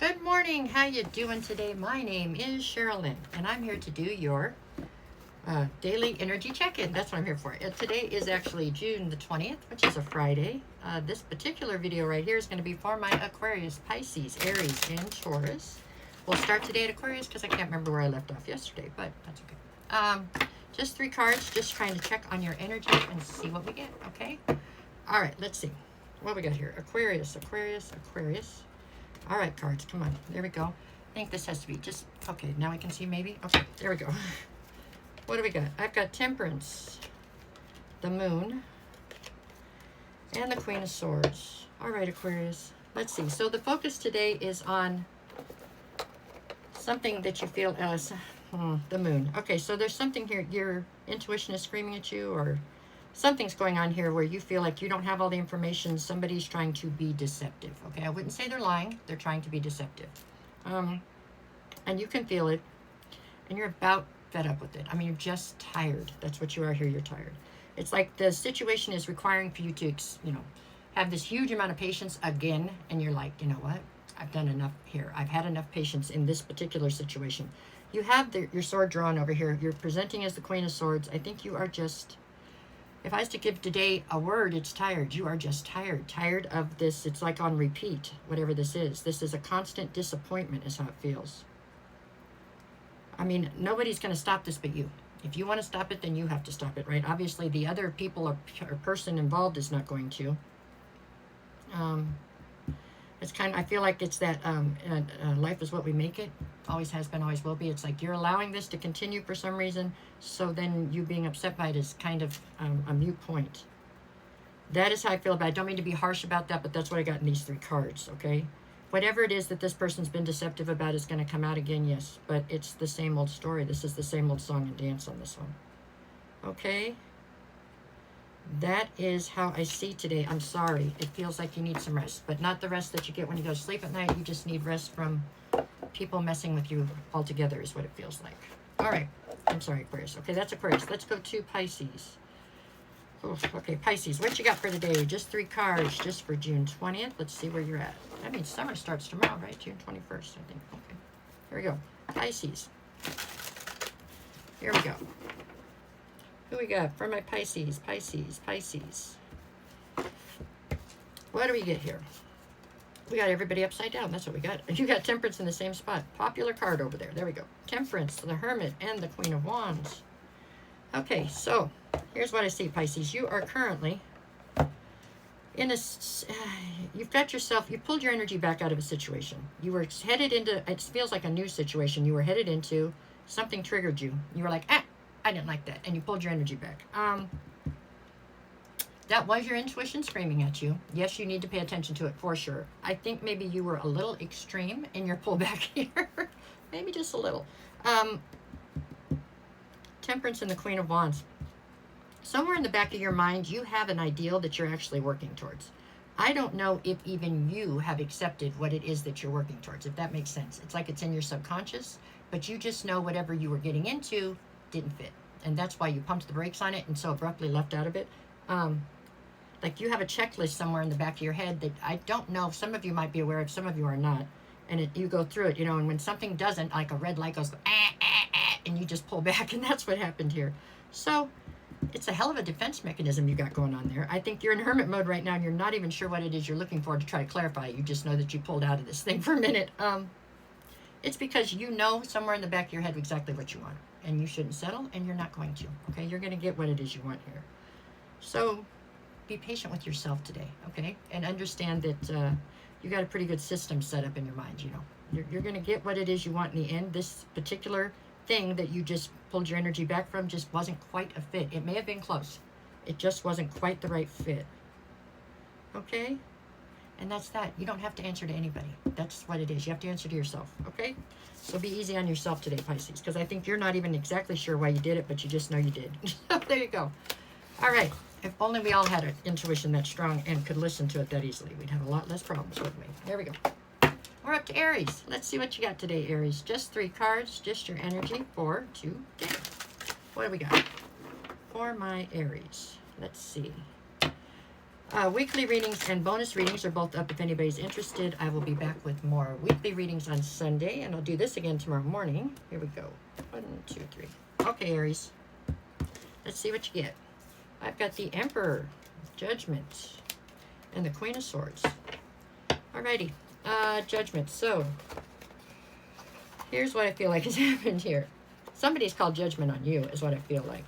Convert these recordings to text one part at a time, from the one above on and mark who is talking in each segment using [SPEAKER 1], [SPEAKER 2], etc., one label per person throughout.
[SPEAKER 1] Good morning. How you doing today? My name is Sherilyn, and I'm here to do your daily energy check-in. That's what I'm here for. Today is actually June the 20th, which is a Friday. This particular video right here is going to be for my Aquarius, Pisces, Aries, and Taurus. We'll start today at Aquarius because I can't remember where I left off yesterday, but that's okay. Just 3 cards, just trying to check on your energy and see what we get, okay? All right, let's see. What we got here? Aquarius, Aquarius, Aquarius. All right, cards, come on. There we go. I think this has to be just, okay, now we can see maybe. Okay, there we go. What do we got? I've got Temperance, the Moon, and the Queen of Swords. All right, Aquarius. Let's see. So the focus today is on something that you feel as the Moon. Okay, so there's something here. Your intuition is screaming at you, or something's going on here where you feel like you don't have all the information. Somebody's trying to be deceptive. Okay, I wouldn't say they're lying. They're trying to be deceptive. And you can feel it. And you're about fed up with it. I mean, you're just tired. That's what you are here. You're tired. It's like the situation is requiring for you to, have this huge amount of patience again. And you're like, you know what? I've done enough here. I've had enough patience in this particular situation. You have your sword drawn over here. You're presenting as the Queen of Swords. I think you are just... If I was to give today a word, it's tired. You are just tired. Tired of this. It's like on repeat, whatever this is. This is a constant disappointment is how it feels. I mean, nobody's going to stop this but you. If you want to stop it, then you have to stop it, right? Obviously, the other people or person involved is not going to. It's kind of, I feel like it's that life is what we make it. Always has been, always will be. It's like you're allowing this to continue for some reason, so then you being upset by it is kind of a mute point. That is how I feel about it. I don't mean to be harsh about that, but that's what I got in these 3 cards, okay? Whatever it is that this person's been deceptive about is going to come out again, yes, but it's the same old story. This is the same old song and dance on this one. Okay? That is how I see today. I'm sorry. It feels like you need some rest, but not the rest that you get when you go to sleep at night. You just need rest from people messing with you altogether is what it feels like. All right. I'm sorry, Aquarius. Okay, that's Aquarius. Let's go to Pisces. Oh, okay, Pisces. What you got for today? Just 3 cards just for June 20th. Let's see where you're at. That means summer starts tomorrow, right? June 21st, I think. Okay. Here we go. Pisces. Here we go. Who we got for my Pisces? Pisces, Pisces. What do we get here? We got everybody upside down. That's what we got. You got Temperance in the same spot. Popular card over there. There we go. Temperance, the Hermit, and the Queen of Wands. Okay, so here's what I see, Pisces. You are currently in a... you've got yourself... You pulled your energy back out of a situation. You were headed into... It feels like a new situation. You were headed into... Something triggered you. You were like, I didn't like that. And you pulled your energy back. That was your intuition screaming at you. Yes, you need to pay attention to it for sure. I think maybe you were a little extreme in your pullback here. Maybe just a little. Temperance and the Queen of Wands. Somewhere in the back of your mind, you have an ideal that you're actually working towards. I don't know if even you have accepted what it is that you're working towards, if that makes sense. It's like it's in your subconscious, but you just know whatever you were getting into didn't fit. And that's why you pumped the brakes on it and so abruptly left out of it. Like you have a checklist somewhere in the back of your head that I don't know if some of you might be aware of, some of you are not. And you go through it, and when something doesn't, like a red light goes, and you just pull back, and that's what happened here. So it's a hell of a defense mechanism you got going on there. I think you're in hermit mode right now, and you're not even sure what it is you're looking for to try to clarify. You just know that you pulled out of this thing for a minute. It's because you know somewhere in the back of your head exactly what you want. And you shouldn't settle, and you're not going to. Okay, you're going to get what it is you want here. So be patient with yourself today, okay? And understand that you got a pretty good system set up in your mind, You're going to get what it is you want in the end. This particular thing that you just pulled your energy back from just wasn't quite a fit. It may have been close. It just wasn't quite the right fit. Okay? And that's that. You don't have to answer to anybody. That's what it is. You have to answer to yourself, okay? So be easy on yourself today, Pisces, because I think you're not even exactly sure why you did it, but you just know you did. There you go. All right. If only we all had an intuition that strong and could listen to it that easily, we'd have a lot less problems, wouldn't we? There we go. We're up to Aries. Let's see what you got today, Aries. Just 3 cards, just your energy for today. What do we got for my Aries? Let's see. Weekly readings and bonus readings are both up if anybody's interested. I will be back with more weekly readings on Sunday, and I'll do this again tomorrow morning. Here we go. 1, 2, 3. Okay, Aries. Let's see what you get. I've got the Emperor, Judgment, and the Queen of Swords. Alrighty. Judgment. So, here's what I feel like has happened here. Somebody's called judgment on you, is what I feel like.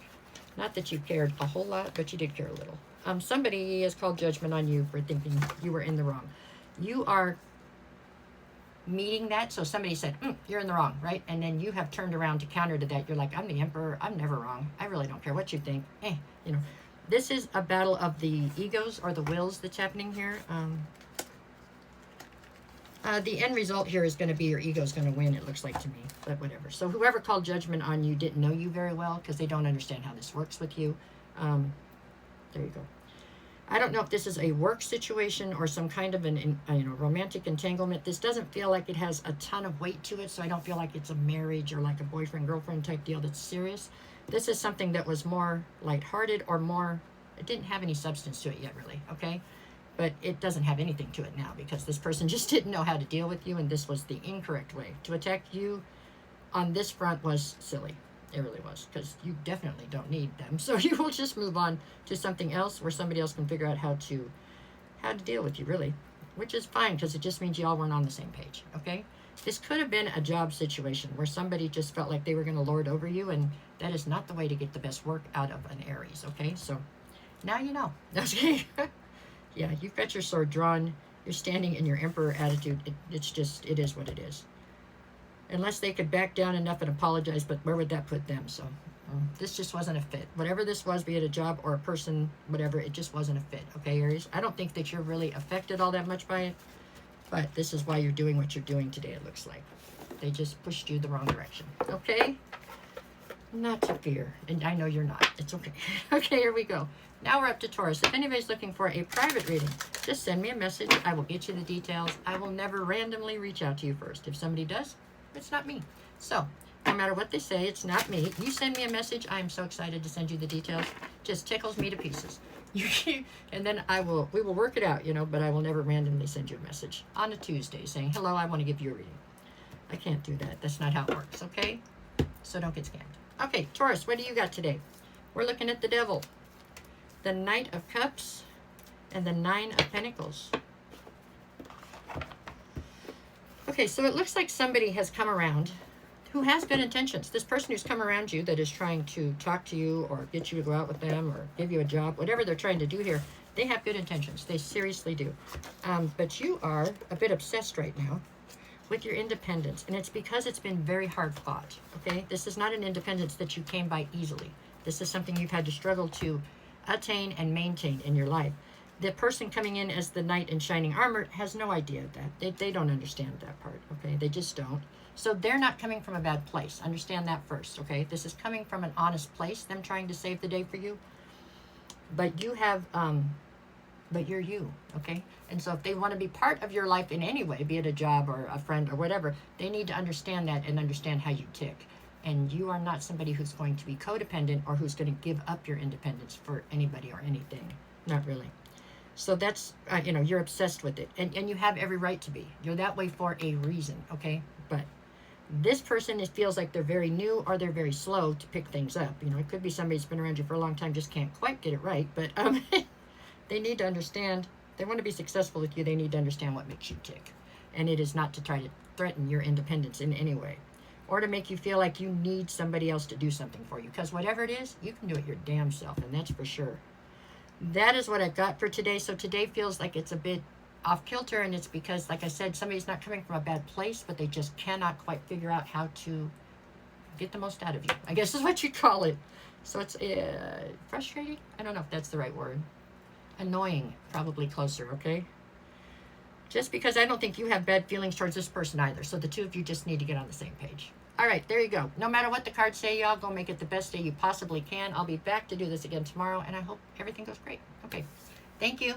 [SPEAKER 1] Not that you cared a whole lot, but you did care a little. Somebody has called judgment on you for thinking you were in the wrong. You are meeting that. So somebody said, you're in the wrong, right? And then you have turned around to counter to that. You're like, I'm the Emperor. I'm never wrong. I really don't care what you think. You know, this is a battle of the egos or the wills that's happening here. The end result here is going to be your ego's going to win, it looks like to me, but whatever. So whoever called judgment on you didn't know you very well because they don't understand how this works with you. There you go. I don't know if this is a work situation or some kind of an romantic entanglement. This doesn't feel like it has a ton of weight to it, so I don't feel like it's a marriage or like a boyfriend-girlfriend type deal that's serious. This is something that was more lighthearted or more, it didn't have any substance to it yet, really, okay? But it doesn't have anything to it now because this person just didn't know how to deal with you, and this was the incorrect way. To attack you on this front was silly. It really was, because you definitely don't need them. So you will just move on to something else where somebody else can figure out how to deal with you, really, which is fine because it just means you all weren't on the same page, okay? This could have been a job situation where somebody just felt like they were going to lord over you, and that is not the way to get the best work out of an Aries, okay? So now you know. Okay. Yeah, you've got your sword drawn. You're standing in your Emperor attitude. It is what it is. Unless they could back down enough and apologize, but where would that put them? So this just wasn't a fit. Whatever this was, be it a job or a person, whatever, it just wasn't a fit. Okay, Aries? I don't think that you're really affected all that much by it, but this is why you're doing what you're doing today, it looks like. They just pushed you the wrong direction. Okay? Not to fear. And I know you're not. It's okay. Okay, here we go. Now we're up to Taurus. If anybody's looking for a private reading, just send me a message. I will get you the details. I will never randomly reach out to you first. If somebody does, it's not me. So, no matter what they say, it's not me. You send me a message. I am so excited to send you the details. Just tickles me to pieces. And then we will work it out, but I will never randomly send you a message on a Tuesday saying, hello, I want to give you a reading. I can't do that. That's not how it works, okay? So don't get scammed. Okay, Taurus, what do you got today? We're looking at the Devil, the Knight of Cups, and the Nine of Pentacles. Okay, so it looks like somebody has come around who has good intentions. This person who's come around you that is trying to talk to you or get you to go out with them or give you a job, whatever they're trying to do here, they have good intentions. They seriously do. But you are a bit obsessed right now with your independence, and it's because it's been very hard fought, okay? This is not an independence that you came by easily. This is something you've had to struggle to attain and maintain in your life. The person coming in as the knight in shining armor has no idea of that. They don't understand that part, okay? They just don't. So they're not coming from a bad place. Understand that first, okay? This is coming from an honest place, them trying to save the day for you. But you have, but you're you, okay? And so if they want to be part of your life in any way, be it a job or a friend or whatever, they need to understand that and understand how you tick. And you are not somebody who's going to be codependent or who's going to give up your independence for anybody or anything. Not really. So that's, you're obsessed with it. And you have every right to be. You're that way for a reason, okay? But this person, it feels like they're very new or they're very slow to pick things up. It could be somebody who's been around you for a long time, just can't quite get it right. But they need to understand, they want to be successful with you, they need to understand what makes you tick. And it is not to try to threaten your independence in any way. Or to make you feel like you need somebody else to do something for you. Because whatever it is, you can do it your damn self, and that's for sure. That is what I've got for today. So today feels like it's a bit off kilter, and it's because, like I said, somebody's not coming from a bad place, but they just cannot quite figure out how to get the most out of you, I guess is what you'd call it. So it's frustrating? I don't know if that's the right word. Annoying, probably closer, okay? Just because I don't think you have bad feelings towards this person either. So the two of you just need to get on the same page. All right, there you go. No matter what the cards say, y'all, go make it the best day you possibly can. I'll be back to do this again tomorrow, and I hope everything goes great. Okay, thank you.